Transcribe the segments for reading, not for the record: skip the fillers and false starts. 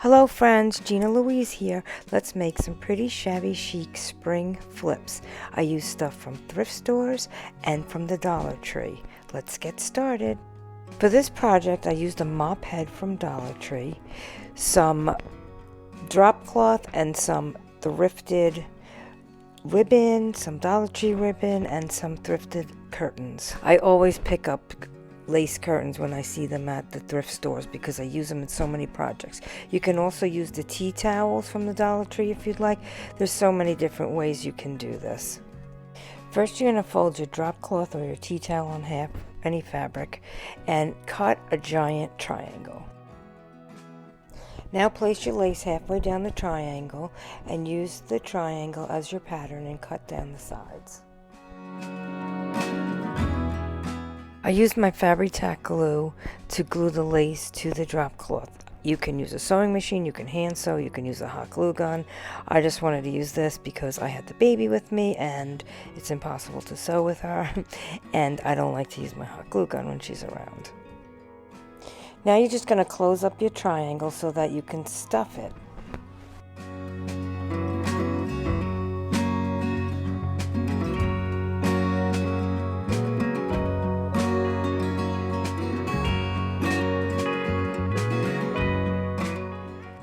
Hello friends, Gina Louise here. Let's make some pretty shabby chic spring flips. I use stuff from thrift stores and from the Dollar Tree. Let's get started. For this project I used a mop head from Dollar Tree, some drop cloth and some thrifted ribbon, some Dollar Tree ribbon, and some thrifted curtains. I always pick up lace curtains when I see them at the thrift stores because I use them in so many projects. You can also use the tea towels from the Dollar Tree if you'd like. There's so many different ways you can do this. First you're going to fold your drop cloth or your tea towel in half, any fabric, and cut a giant triangle. Now place your lace halfway down the triangle and use the triangle as your pattern and cut down the sides. I used my Fabri-Tac glue to glue the lace to the drop cloth. You can use a sewing machine, you can hand sew, you can use a hot glue gun. I just wanted to use this because I had the baby with me and it's impossible to sew with her and I don't like to use my hot glue gun when she's around. Now you're just going to close up your triangle so that you can stuff it.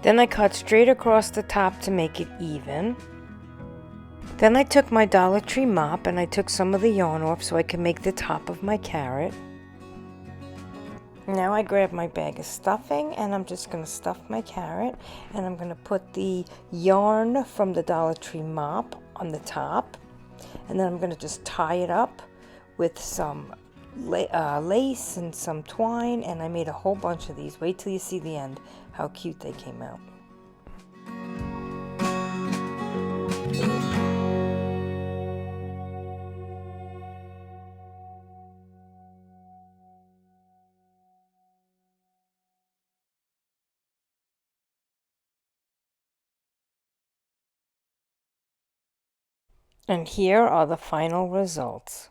Then I cut straight across the top to make it even. Then I took my Dollar Tree mop and I took some of the yarn off so I can make the top of my carrot. Now I grab my bag of stuffing and I'm just going to stuff my carrot, and I'm going to put the yarn from the Dollar Tree mop on the top, and then I'm going to just tie it up with some lace and some twine, and I made a whole bunch of these. Wait till you see the end how cute they came out. And here are the final results.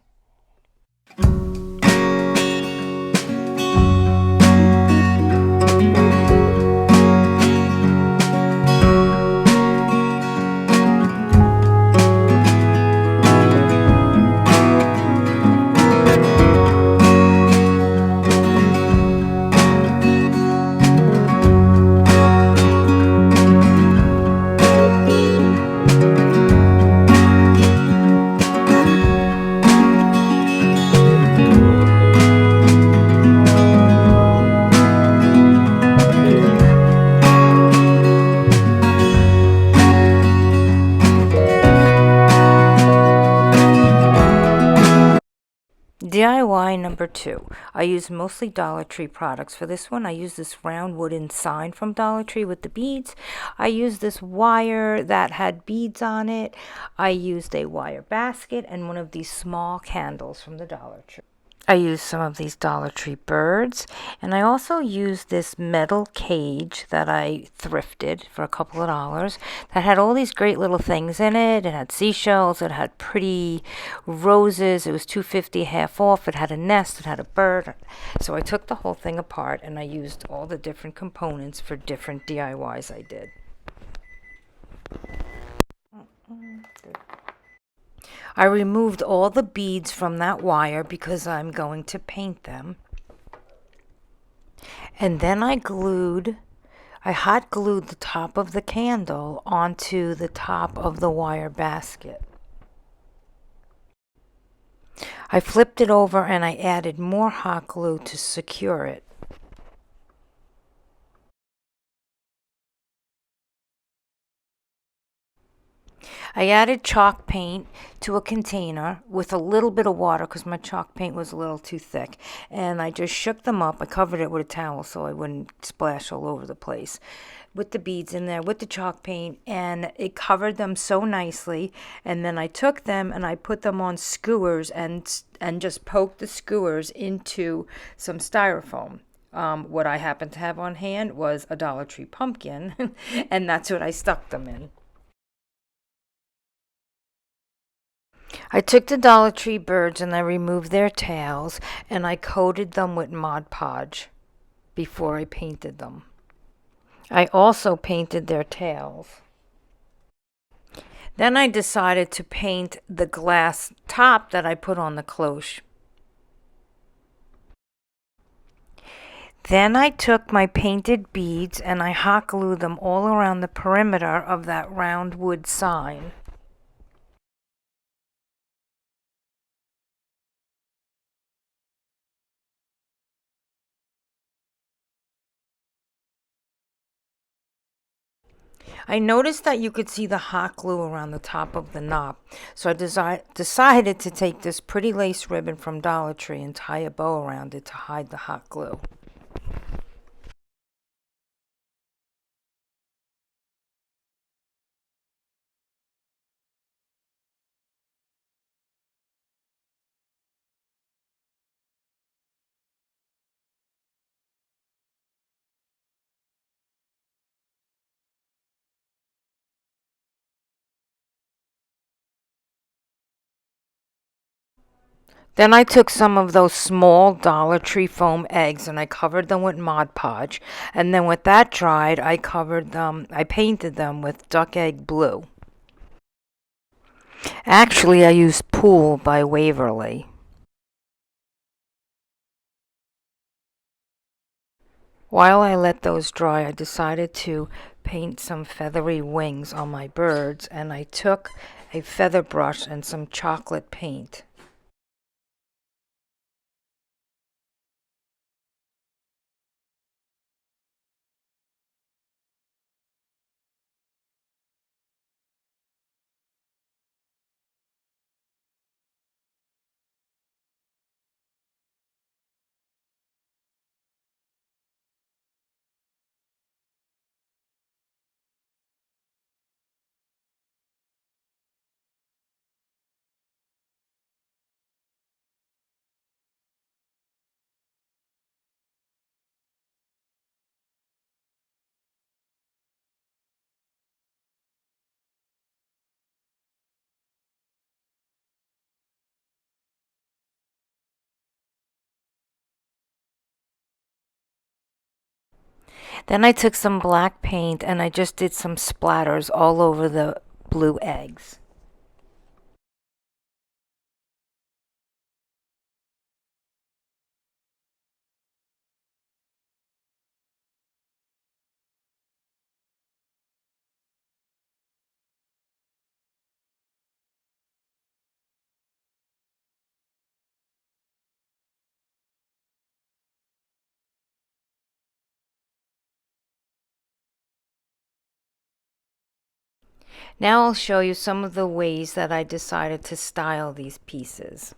DIY number 2. I use mostly Dollar Tree products. For this one, I use this round wooden sign from Dollar Tree with the beads. I used this wire that had beads on it. I used a wire basket and one of these small candles from the Dollar Tree. I used some of these Dollar Tree birds, and I also used this metal cage that I thrifted for a couple of dollars that had all these great little things in it. It had seashells, it had pretty roses, it was $2.50 half off, it had a nest, it had a bird. So I took the whole thing apart and I used all the different components for different DIYs I did. I removed all the beads from that wire because I'm going to paint them. And then I hot glued the top of the candle onto the top of the wire basket. I flipped it over and I added more hot glue to secure it. I added chalk paint to a container with a little bit of water because my chalk paint was a little too thick, and I just shook them up. I covered it with a towel so I wouldn't splash all over the place with the beads in there with the chalk paint, and it covered them so nicely. And then I took them and I put them on skewers and just poked the skewers into some styrofoam. What I happened to have on hand was a Dollar Tree pumpkin and that's what I stuck them in. I took the Dollar Tree birds and I removed their tails and I coated them with Mod Podge before I painted them. I also painted their tails. Then I decided to paint the glass top that I put on the cloche. Then I took my painted beads and I hot glued them all around the perimeter of that round wood sign. I noticed that you could see the hot glue around the top of the knob, so I decided to take this pretty lace ribbon from Dollar Tree and tie a bow around it to hide the hot glue. Then I took some of those small Dollar Tree foam eggs and I covered them with Mod Podge. And then with that dried, I painted them with duck egg blue. Actually, I used Pool by Waverly. While I let those dry, I decided to paint some feathery wings on my birds, and I took a feather brush and some chocolate paint. Then I took some black paint and I just did some splatters all over the blue eggs. Now I'll show you some of the ways that I decided to style these pieces.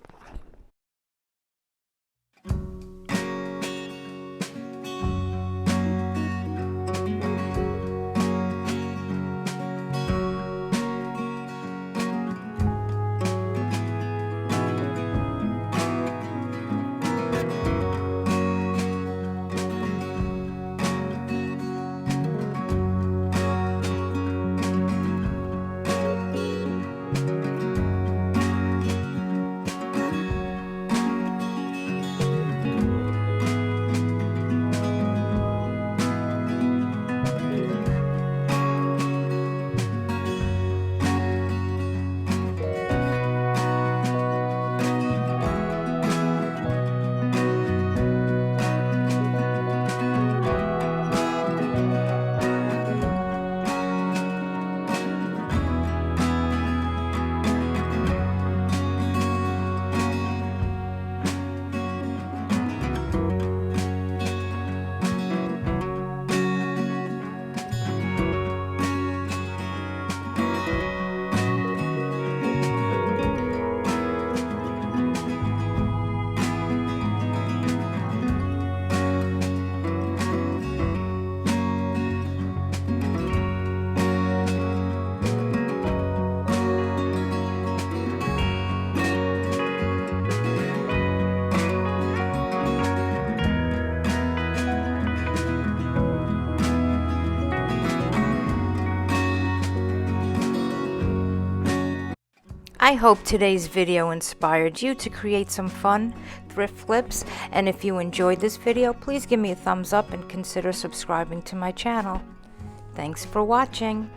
I hope today's video inspired you to create some fun thrift flips, and if you enjoyed this video, please give me a thumbs up and consider subscribing to my channel. Thanks for watching.